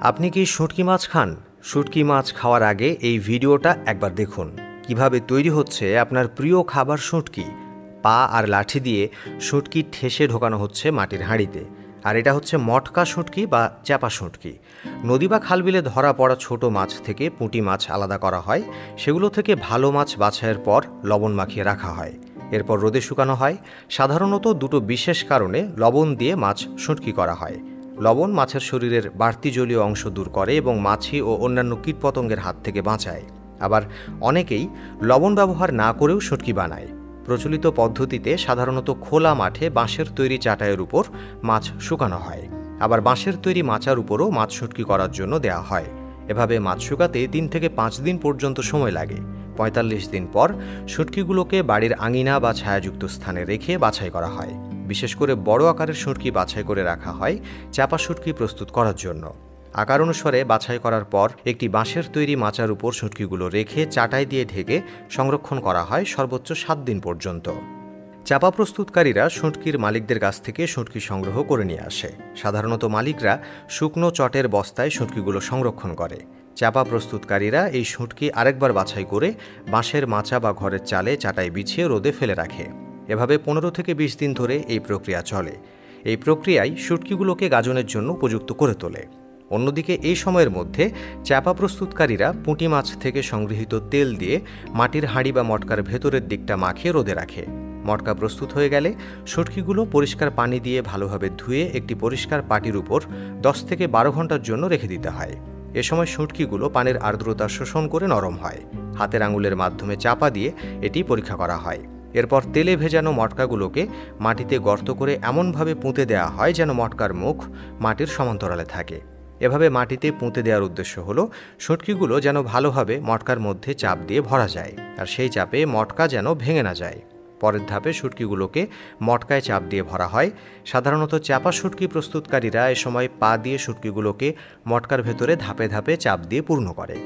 আপনি কি শুঁটকি মাছ খান? শুঁটকি মাছ খাওয়ার আগে এই ভিডিওটা একবার দেখুন। কিভাবে তৈরি হচ্ছে আপনার প্রিয় খাবার শুঁটকি। পা আর লাঠি দিয়ে শুঁটকি ঠেসে ঢোকানো হচ্ছে মাটির হাঁড়িতে। আর এটা হচ্ছে মটকা শুঁটকি বা চ্যাপা শুঁটকি। নদী বা খালবিলে ধরা পড়া ছোট মাছ থেকে পুঁটি মাছ আলাদা করা হয়। সেগুলো থেকে ভালো মাছ বাছাইয়ের পর লবণ মাখিয়ে রাখা হয়। এরপর রোদে শুকানো হয়। সাধারণত দুটো বিশেষ কারণে লবণ দিয়ে মাছ শুঁটকি করা হয়। লবণ মাছের শরীরের বাড়তি জলীয় অংশ দূর করে এবং মাছি ও অন্যান্য কীটপতঙ্গের হাত থেকে বাঁচায়। আবার অনেকেই লবণ ব্যবহার না করেও শুঁটকি বানায়। প্রচলিত পদ্ধতিতে সাধারণত খোলা মাঠে বাঁশের তৈরি চাটাইয়ের উপর মাছ শুকানো হয়। আবার বাঁশের তৈরি মাচার উপরও মাছ শুঁটকি করার জন্য দেয়া হয়। এভাবে মাছ শুকাতে 3 থেকে 5 দিন পর্যন্ত সময় লাগে। 45 দিন পর শুঁটকিগুলোকে বাড়ির আঙিনা বা ছায়াযুক্ত স্থানে রেখে বাছাই করা হয়। বিশেষ করে বড় আকারের শুঁটকি বাছাই করে রাখা হয় চাপা শুঁটকি প্রস্তুত করার জন্য। আকার অনুসারে বাছাই করার পর একটি বাঁশের তৈরি মাচার উপর শুঁটকিগুলো রেখে চাটাই দিয়ে ঢেকে সংরক্ষণ করা হয় সর্বোচ্চ 7 দিন পর্যন্ত। চাপা প্রস্তুতকারীরা শুঁটকির মালিকদের কাছ থেকে শুঁটকি সংগ্রহ করে নিয়ে আসে। সাধারণত মালিকরা শুকনো চটের বস্তায় শুঁটকিগুলো সংরক্ষণ করে। চাপা প্রস্তুতকারীরা এই শুঁটকি আরেকবার বাছাই করে বাঁশের মাচা বা ঘরের চালে চাটাই বিছিয়ে রোদে ফেলে রাখে। এভাবে 15 থেকে 20 দিন ধরে এই প্রক্রিয়া চলে। এই প্রক্রিয়ায় শুঁটকিগুলোকে গাজনের জন্য উপযুক্ত করে তোলে। অন্যদিকে এই সময়ের মধ্যে চাপা প্রস্তুতকারীরা পুঁটি মাছ থেকে সংগৃহীত তেল দিয়ে মাটির হাঁড়ি বা মটকার ভেতরের দিকটা মাখিয়ে রোদে রাখে। মটকা প্রস্তুত হয়ে গেলে শুঁটকিগুলো পরিষ্কার পানি দিয়ে ভালোভাবে ধুয়ে একটি পরিষ্কার পাটির উপর 10 থেকে 12 ঘন্টার জন্য রেখে দিতে হয়। এ সময় শুঁটকিগুলো পানির আর্দ্রতা শোষণ করে নরম হয়। হাতের আঙুলের মাধ্যমে চাপা দিয়ে এটি পরীক্ষা করা হয়। এরপর তেলে ভেজানো মটকাগুলোকে মাটিতে গর্ত করে এমনভাবে পুঁতে দেওয়া হয় যেন মটকার মুখ মাটির সমান্তরালে থাকে। এভাবে মাটিতে পুঁতে দেওয়ার উদ্দেশ্য হলো শুঁটকিগুলো যেন ভালোভাবে মটকার মধ্যে চাপ দিয়ে ভরা যায়, আর সেই চাপে মটকা যেন ভেঙে না যায়। পরের ধাপে শুঁটকিগুলোকে মটকায় চাপ দিয়ে ভরা হয়। সাধারণত চাপা শুঁটকি প্রস্তুতকারীরা এ সময় পা দিয়ে শুঁটকিগুলোকে মটকার ভেতরে ধাপে ধাপে চাপ দিয়ে পূর্ণ করে।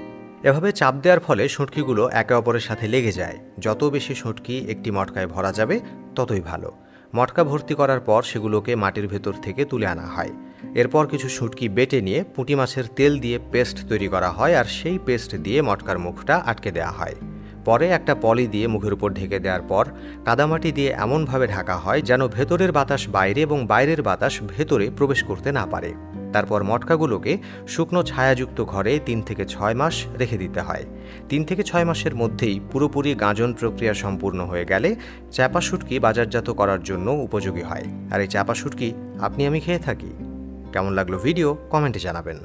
এভাবে চাপ দেওয়ার ফলে শুঁটকিগুলো একে অপরের সাথে লেগে যায়। যত বেশি শুঁটকি একটি মটকায় ভরা যাবে ততই ভালো। মটকা ভর্তি করার পর সেগুলোকে মাটির ভেতর থেকে তুলে আনা হয়। এরপর কিছু শুঁটকি বেটে নিয়ে পুঁটি মাছের তেল দিয়ে পেস্ট তৈরি করা হয়, আর সেই পেস্ট দিয়ে মটকার মুখটা আটকে দেওয়া হয়। পরে একটা পলি দিয়ে মুখের উপর ঢেকে দেওয়ার পর কাদামাটি দিয়ে এমনভাবে ঢাকা হয় যেন ভেতরের বাতাস বাইরে এবং বাইরের বাতাস ভেতরে প্রবেশ করতে না পারে। তারপর মটকাগুলোকে শুকনো ছায়াযুক্ত ঘরে 3 থেকে 6 মাস রেখে দিতে হয়। 3 থেকে 6 মাসের মধ্যেই পুরোপুরি গাঁজন প্রক্রিয়া সম্পূর্ণ হয়ে গেলে চাপা শুঁটকি বাজারজাত করার জন্য উপযোগী হয়। আর এই চাপা শুঁটকি আপনি আমি খেয়ে থাকি। কেমন লাগলো ভিডিও কমেন্টে জানাবেন।